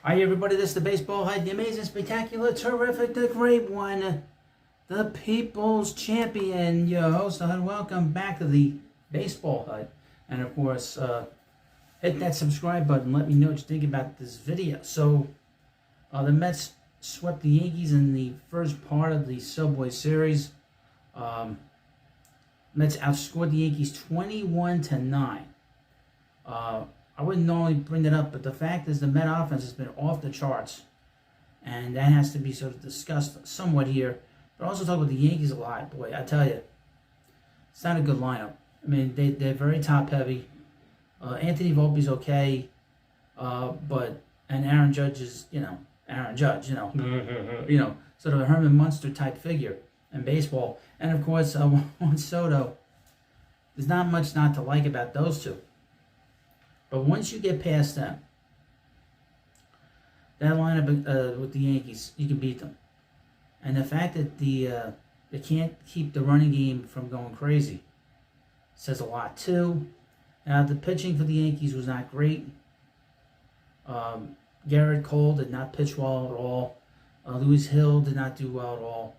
Hi everybody, this is the Baseball Hut, the amazing, spectacular, terrific, the great one, the People's Champion, your host, and welcome back to the Baseball Hut. And of course, hit that subscribe button, let me know what you think about this video. So, the Mets swept the Yankees in the first part of the Subway Series. Mets outscored the Yankees 21-9. I wouldn't normally bring it up, but the fact is the Met offense has been off the charts, and that has to be sort of discussed somewhat here. But also talk about the Yankees a lot. Boy, I tell you, it's not a good lineup. I mean, they're very top heavy. Anthony Volpe's okay, and Aaron Judge is Aaron Judge, sort of a Herman Munster type figure in baseball. And of course, Juan Soto. There's not much not to like about those two. But once you get past them, that lineup with the Yankees, you can beat them. And the fact that they can't keep the running game from going crazy says a lot too. Now, the pitching for the Yankees was not great. Garrett Cole did not pitch well at all. Lewis Hill did not do well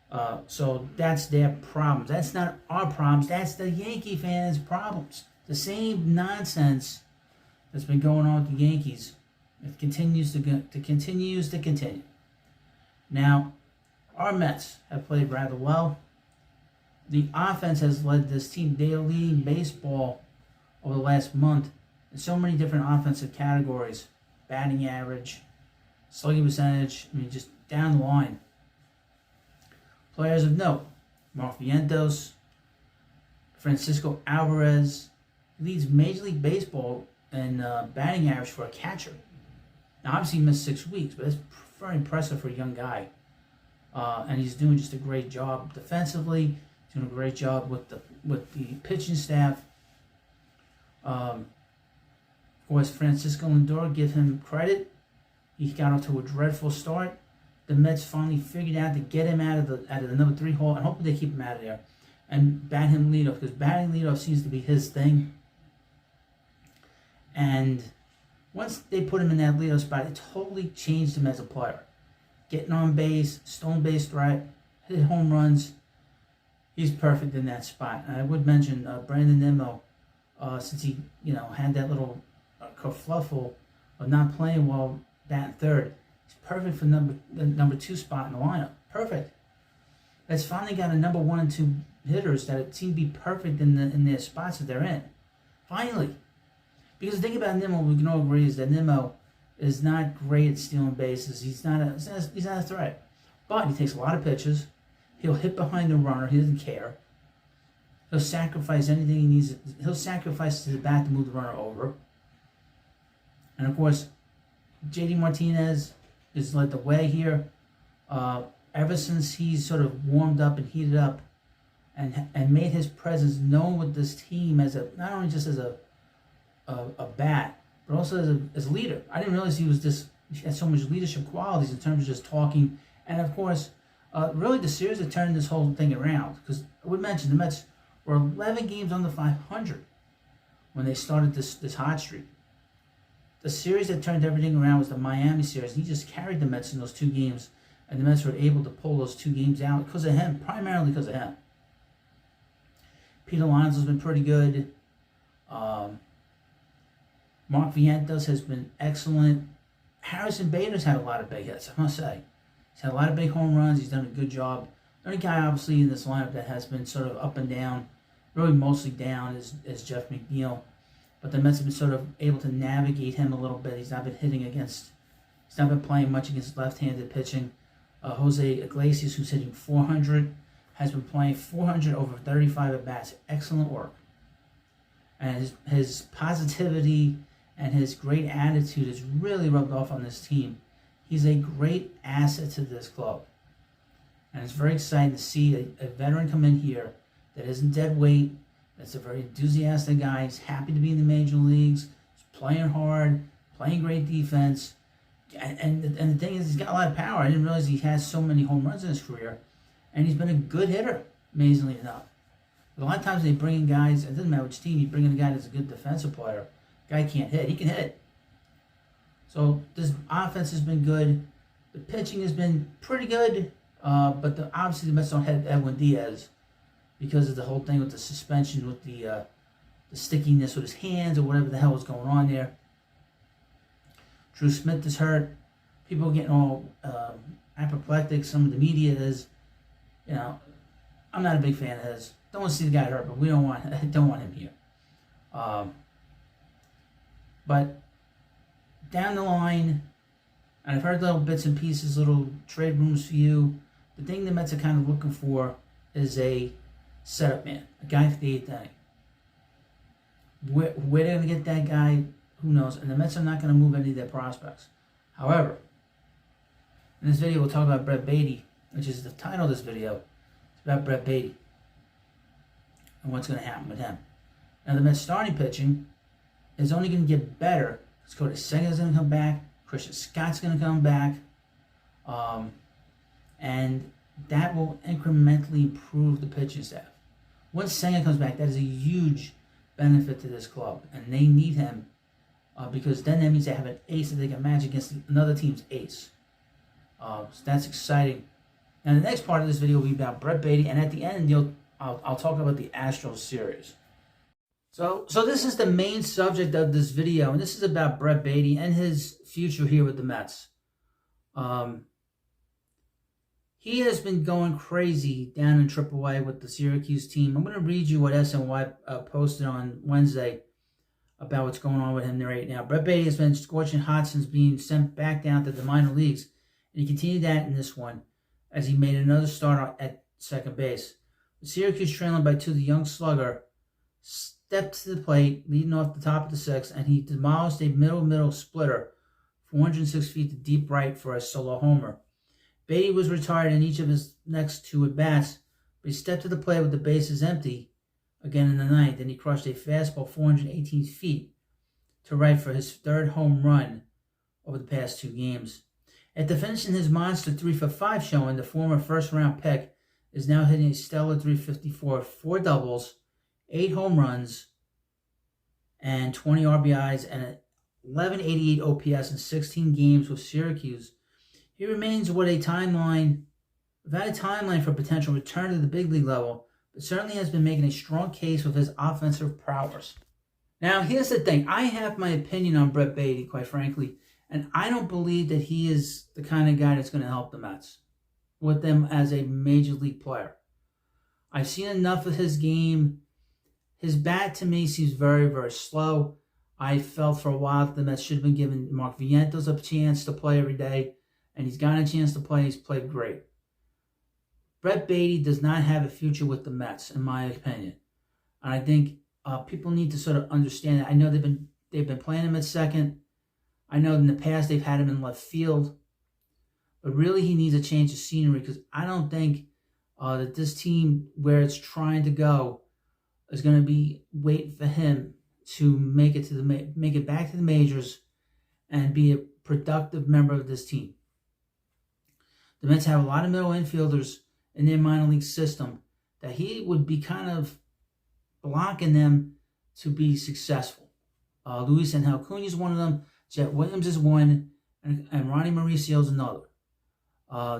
at all. So that's their problems. That's not our problems. That's the Yankee fans' problems. The same nonsense that's been going on with the Yankees, it continues to continue. Now, our Mets have played rather well. The offense has led this team. They are leading baseball over the last month in so many different offensive categories: batting average, slugging percentage. I mean, just down the line. Players of note: Mark Vientos, Francisco Alvarez. Leads Major League Baseball in batting average for a catcher. Now, obviously, he missed 6 weeks, but it's very impressive for a young guy. And he's doing just a great job defensively. He's doing a great job with the pitching staff. Of course, Francisco Lindor, give him credit. He got off to a dreadful start. The Mets finally figured out to get him out of the number 3 hole, and hopefully they keep him out of there and bat him leadoff, because batting leadoff seems to be his thing. And once they put him in that leadoff spot, it totally changed him as a player. Getting on base, stolen base threat, hit home runs. He's perfect in that spot. And I would mention Brandon Nimmo, since he had that little kerfluffle of not playing well batting third. He's perfect for the number 2 spot in the lineup. Perfect. It's finally got a number 1 and 2 hitters that seem to be perfect in their spots that they're in. Finally. Because the thing about Nimmo, we can all agree, is that Nimmo is not great at stealing bases. He's not a threat. But he takes a lot of pitches. He'll hit behind the runner. He doesn't care. He'll sacrifice anything he needs. He'll sacrifice his bat to move the runner over. And of course, JD Martinez has led the way here. Ever since he's sort of warmed up and heated up and made his presence known with this team as not only just as a bat, but also as a leader. I didn't realize he had so much leadership qualities in terms of just talking. And of course, really the series that turned this whole thing around. Because I would mention the Mets were 11 games under 500 when they started this hot streak. The series that turned everything around was the Miami series. He just carried the Mets in those 2 games, and the Mets were able to pull those 2 games out because of him, primarily because of him. Pete Alonso's been pretty good. Mark Vientos has been excellent. Harrison Bader's had a lot of big hits, I must say. He's had a lot of big home runs. He's done a good job. The only guy, obviously, in this lineup that has been sort of up and down, really mostly down, is Jeff McNeil. But the Mets have been sort of able to navigate him a little bit. He's not been playing much against left-handed pitching. Jose Iglesias, who's hitting 400, has been playing 400 over 35 at-bats. Excellent work. And his positivity and his great attitude has really rubbed off on this team. He's a great asset to this club. And it's very exciting to see a veteran come in here that isn't dead weight, that's a very enthusiastic guy. He's happy to be in the major leagues. He's playing hard, playing great defense. And the thing is, he's got a lot of power. I didn't realize he has so many home runs in his career. And he's been a good hitter, amazingly enough. But a lot of times they bring in guys, it doesn't matter which team, you bring in a guy that's a good defensive player. Guy can't hit. He can hit. So this offense has been good. The pitching has been pretty good, but obviously the Mets don't have Edwin Diaz because of the whole thing with the suspension, with the stickiness with his hands or whatever the hell was going on there. Drew Smith is hurt. People are getting all apoplectic. Some of the media is, I'm not a big fan of his. Don't want to see the guy hurt, but we don't want him here. But down the line, and I've heard little bits and pieces, little trade rumors for you. The thing the Mets are kind of looking for is a setup man, a guy for the eighth inning. Where they're going to get that guy, who knows? And the Mets are not going to move any of their prospects. However, in this video, we'll talk about Brett Baty, which is the title of this video. It's about Brett Baty and what's going to happen with him. Now, the Mets starting pitching is only going to get better. Cody Senga's going to come back. Christian Scott's going to come back. And that will incrementally improve the pitching staff. Once Senga comes back, that is a huge benefit to this club. And they need him because then that means they have an ace that they can match against another team's ace. So that's exciting. Now, the next part of this video will be about Brett Baty. And at the end, I'll talk about the Astros series. So this is the main subject of this video, and this is about Brett Baty and his future here with the Mets. He has been going crazy down in AAA with the Syracuse team. I'm going to read you what SNY posted on Wednesday about what's going on with him right now. Brett Baty has been scorching hot since being sent back down to the minor leagues, and he continued that in this one as he made another start at second base. With Syracuse trailing by 2, the young slugger stepped to the plate, leading off the top of the sixth, and he demolished a middle splitter, 406 feet to deep right for a solo homer. Baty was retired in each of his next 2 at-bats, but he stepped to the plate with the bases empty again in the ninth, and he crushed a fastball 418 feet to right for his 3rd home run over the past 2 games. After finishing his monster 3-for-5 showing, the former first-round pick is now hitting a stellar 354, 4 doubles, 8 home runs, and 20 RBIs, and an 1188 OPS in 16 games with Syracuse. He remains without a timeline for potential return to the big league level, but certainly has been making a strong case with his offensive prowess. Now, here's the thing. I have my opinion on Brett Baty, quite frankly, and I don't believe that he is the kind of guy that's going to help the Mets with them as a major league player. I've seen enough of his game. His bat, to me, seems very, very slow. I felt for a while that the Mets should have been giving Mark Vientos a chance to play every day, and he's gotten a chance to play. He's played great. Brett Baty does not have a future with the Mets, in my opinion. And I think people need to sort of understand that. I know they've been playing him at second. I know in the past they've had him in left field. But really he needs a change of scenery because I don't think that this team, where it's trying to go, is going to be waiting for him to make it back to the majors and be a productive member of this team. The Mets have a lot of middle infielders in their minor league system that he would be kind of blocking them to be successful. Luis Angel Acuña is one of them. Jet Williams is one, and Ronnie Mauricio is another.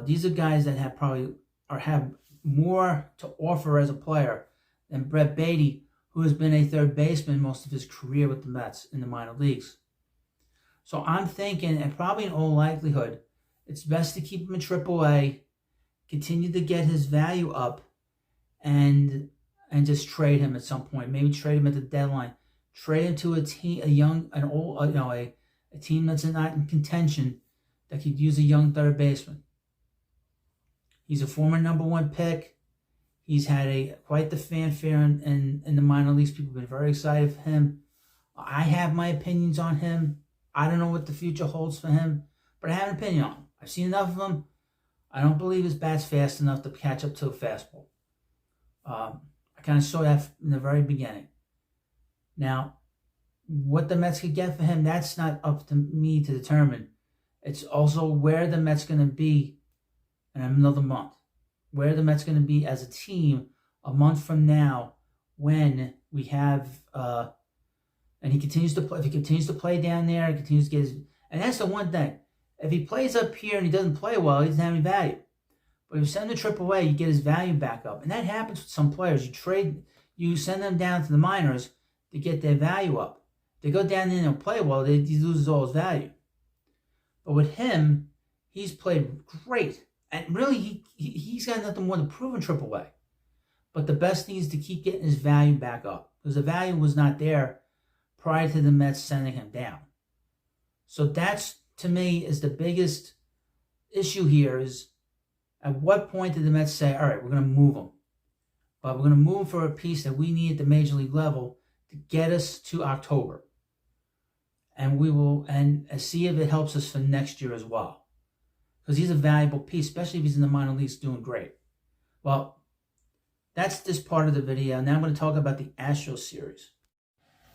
These are guys that have more to offer as a player than Brett Baty, who has been a third baseman most of his career with the Mets in the minor leagues. So I'm thinking, and probably in all likelihood, it's best to keep him in AAA, continue to get his value up, and just trade him at some point. Maybe trade him at the deadline. Trade him to a team, a team that's not in contention that could use a young third baseman. He's a former #1 pick. He's had quite the fanfare in the minor leagues. People have been very excited for him. I have my opinions on him. I don't know what the future holds for him, but I have an opinion on him. I've seen enough of him. I don't believe his bat's fast enough to catch up to a fastball. I kind of saw that in the very beginning. Now, what the Mets could get for him, that's not up to me to determine. It's also where the Mets going to be in another month. Where the Mets going to be as a team a month from now when we have, and he continues to play. If he continues to play down there, he continues to get And that's the one thing. If he plays up here and he doesn't play well, he doesn't have any value. But if you send him to AAA, you get his value back up. And that happens with some players. You send them down to the minors to get their value up. They go down there and play well, he loses all his value. But with him, he's played great. And really, he's got nothing more to prove in AAA. But the best thing is to keep getting his value back up. Because the value was not there prior to the Mets sending him down. So that's, to me, is the biggest issue here is at what point did the Mets say, all right, we're going to move him. But we're going to move him for a piece that we need at the major league level to get us to October. And we will and see if it helps us for next year as well. Because he's a valuable piece, especially if he's in the minor leagues doing great. Well, that's this part of the video. Now I'm going to talk about the Astros series.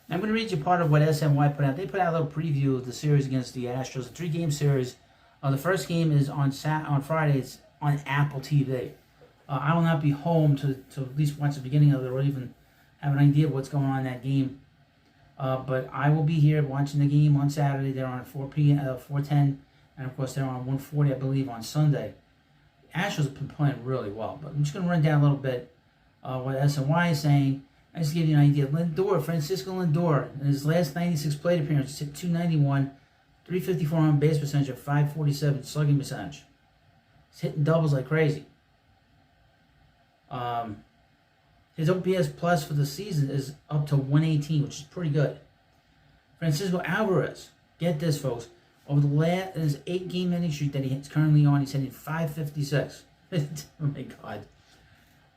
I'm going to read you part of what SNY put out. They put out a little preview of the series against the Astros, a 3-game series. The first game is on Friday. It's on Apple TV. I will not be home to at least watch the beginning of it or even have an idea of what's going on in that game. But I will be here watching the game on Saturday. They're on 4 p.m., 4:10, and of course they're on 1:40, I believe, on Sunday. The Astros have been playing really well, but I'm just going to run down a little bit what SNY is saying. I just give you an idea. Francisco Lindor, in his last 96 plate appearances, hit .291, 354 on base percentage, and .547 slugging percentage. He's hitting doubles like crazy. His OPS plus for the season is up to 118, which is pretty good. Francisco Alvarez, get this, folks. Over the last his 8-game hitting streak that he's currently on, he's hitting .556. Oh my God.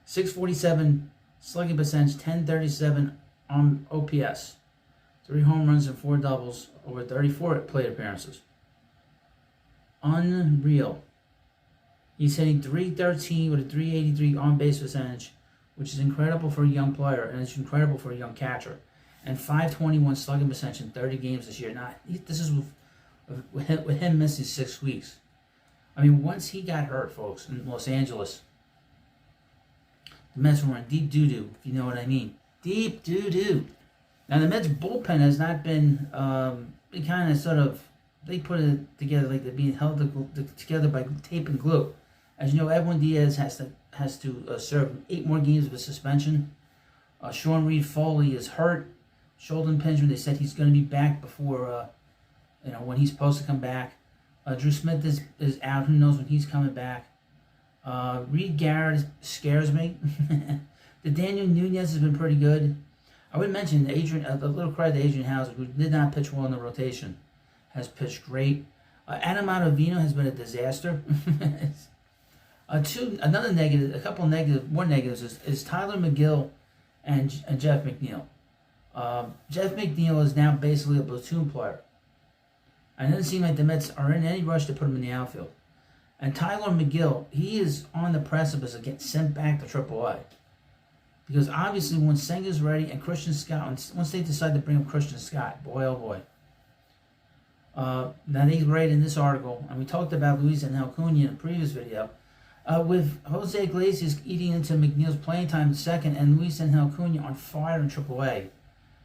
647 slugging percentage, 1037 on OPS. 3 home runs and 4 doubles over 34 plate appearances. Unreal. He's hitting .313 with a .383 on-base percentage, which is incredible for a young player, and it's incredible for a young catcher. And .521 slugging percentage in 30 games this year. Now, this is with him missing 6 weeks. I mean, once he got hurt, folks, in Los Angeles, the Mets were in deep doo-doo, if you know what I mean. Deep doo-doo. Now, the Mets bullpen has not been, they kind of sort of, they put it together like they're being held together by tape and glue. As you know, Edwin Diaz has to serve 8 more games of a suspension. Sean Reed Foley is hurt. Shoulder impingement. They said he's going to be back before, when he's supposed to come back. Drew Smith is out. Who knows when he's coming back. Reed Garrett scares me. The Daniel Nunez has been pretty good. I would mention a little credit to Adrian Hauser, who did not pitch well in the rotation, has pitched great. Adam Ottavino has been a disaster. More negatives is Tyler McGill and Jeff McNeil. Jeff McNeil is now basically a platoon player. And it doesn't seem like the Mets are in any rush to put him in the outfield. And Tyler McGill, he is on the precipice of getting sent back to AAA. Because obviously when Senga's ready and Christian Scott, once they decide to bring up Christian Scott, boy oh boy. Now they write in this article, and we talked about Luis and Acuna in a previous video, with Jose Iglesias eating into McNeil's playing time in second and Luis and Acuna on fire in AAA.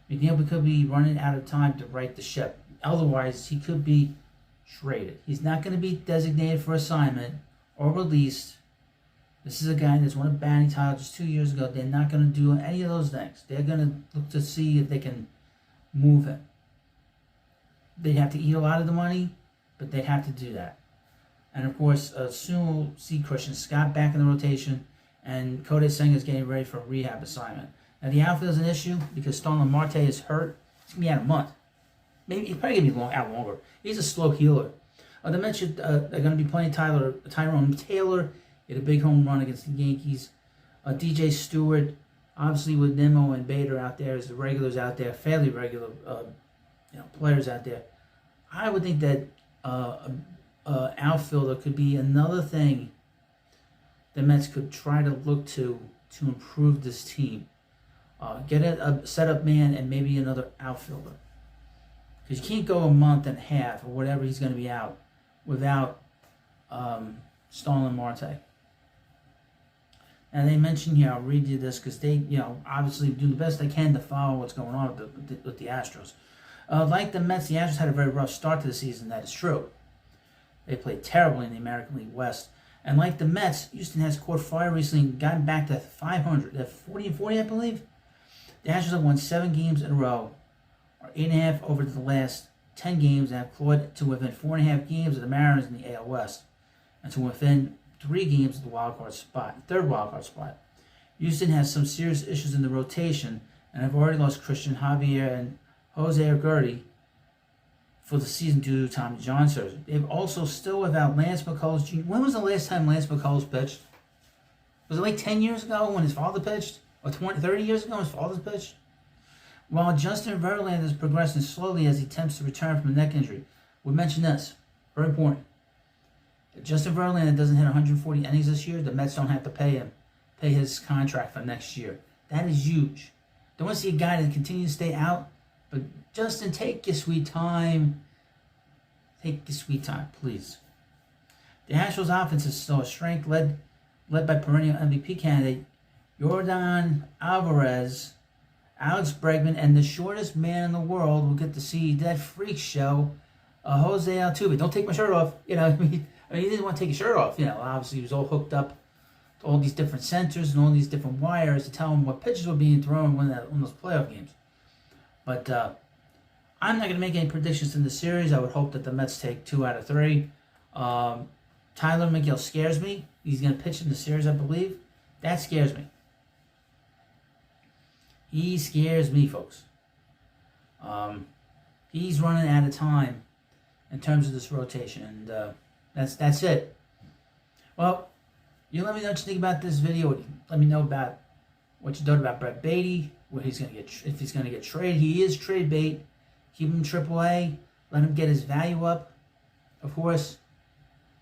McNeil could be running out of time to right the ship. Otherwise, he could be traded. He's not going to be designated for assignment or released. This is a guy that's won a batting title just 2 years ago. They're not going to do any of those things. They're going to look to see if they can move him. They'd have to eat a lot of the money, but they'd have to do that. And of course, soon we'll see Christian Scott back in the rotation, and Kodai Senga is getting ready for a rehab assignment. Now the outfield is an issue because Starlin Marte is hurt. He's going to be out a month. Maybe he's probably going to be out longer. He's a slow healer. The Mets are going to be playing Tyrone Taylor. He had a big home run against the Yankees. DJ Stewart, obviously with Nimmo and Bader out there as the regulars out there, fairly regular players out there. I would think that outfielder could be another thing the Mets could try to look to improve this team. Get a setup man and maybe another outfielder. Because you can't go a month and a half or whatever he's going to be out without Starlin Marte. And they mention here, I'll read you this because they, obviously do the best they can to follow what's going on with the Astros. Like the Mets, the Astros had a very rough start to the season. That is true. They played terribly in the American League West. And like the Mets, Houston has caught fire recently and gotten back to 500. They're 40-40, I believe. The Astros have won 7 games in a row, or 8.5 over the last 10 games, and have clawed to within 4.5 games of the Mariners in the AL West, and to within 3 games of the third wild card spot. Houston has some serious issues in the rotation, and have already lost Christian Javier and Jose Urquidy for the season due to Tommy John surgery. They've also still without Lance McCullers Jr. When was the last time Lance McCullers pitched? Was it like 10 years ago when his father pitched? Or 30 years ago when his father pitched? While Justin Verlander is progressing slowly as he attempts to return from a neck injury. We mentioned this. Very important. If Justin Verlander doesn't hit 140 innings this year, the Mets don't have to pay his contract for next year. That is huge. Don't want to see a guy that continues to stay out. But Justin, take your sweet time. Take your sweet time, please. The Astros offense is still a strength, led by perennial MVP candidate Yordan Alvarez, Alex Bregman, and the shortest man in the world will get to see that freak show, Jose Altuve. Don't take my shirt off. You know, I mean, he didn't want to take his shirt off. You know, obviously he was all hooked up to all these different sensors and all these different wires to tell him what pitches were being thrown when those playoff games. But I'm not going to make any predictions in the series. I would hope that the Mets take 2 out of 3. Tyler McGill scares me. He's going to pitch in the series, I believe. That scares me. He scares me, folks. He's running out of time in terms of this rotation, and that's it. Well, you let me know what you think about this video. Let me know about what you thought about Brett Baty. What he's going to get, if he's going to get traded. He is trade bait. Keep him AAA. Let him get his value up. Of course.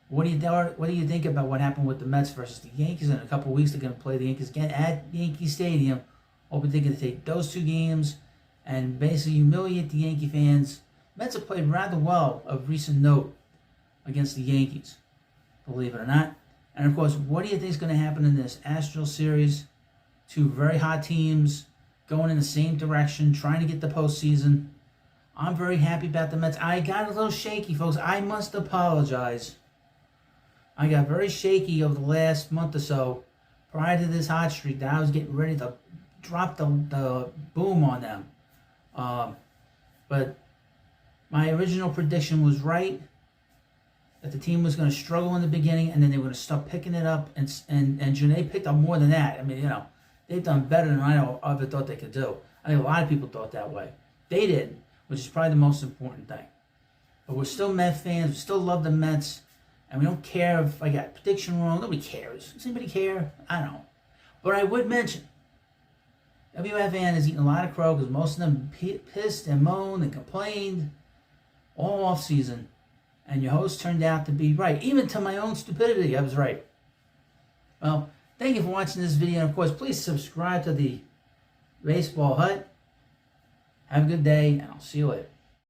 What do you think about what happened with the Mets versus the Yankees? In a couple of weeks, they're going to play the Yankees again at Yankee Stadium. Hoping they're going to take those 2 games and basically humiliate the Yankee fans. Mets have played rather well of recent note against the Yankees, believe it or not. And of course, what do you think is going to happen in this Astros series? 2 very hot teams going in the same direction, trying to get the postseason. I'm very happy about the Mets. I got a little shaky, folks. I must apologize. I got very shaky over the last month or so prior to this hot streak that I was getting ready to drop the boom on them. But my original prediction was right, that the team was going to struggle in the beginning and then they were going to start picking it up. And Janae picked up more than that. I mean, you know, they've done better than I ever thought they could do. I think a lot of people thought that way. They didn't, which is probably the most important thing. But we're still Mets fans. We still love the Mets. And we don't care if I got a prediction wrong. Nobody cares. Does anybody care? I don't. But I would mention, WFAN has eaten a lot of crow because most of them pissed and moaned and complained all off season. And your host turned out to be right. Even to my own stupidity, I was right. Well, thank you for watching this video. And of course, please subscribe to the Baseball Hut. Have a good day, and I'll see you later.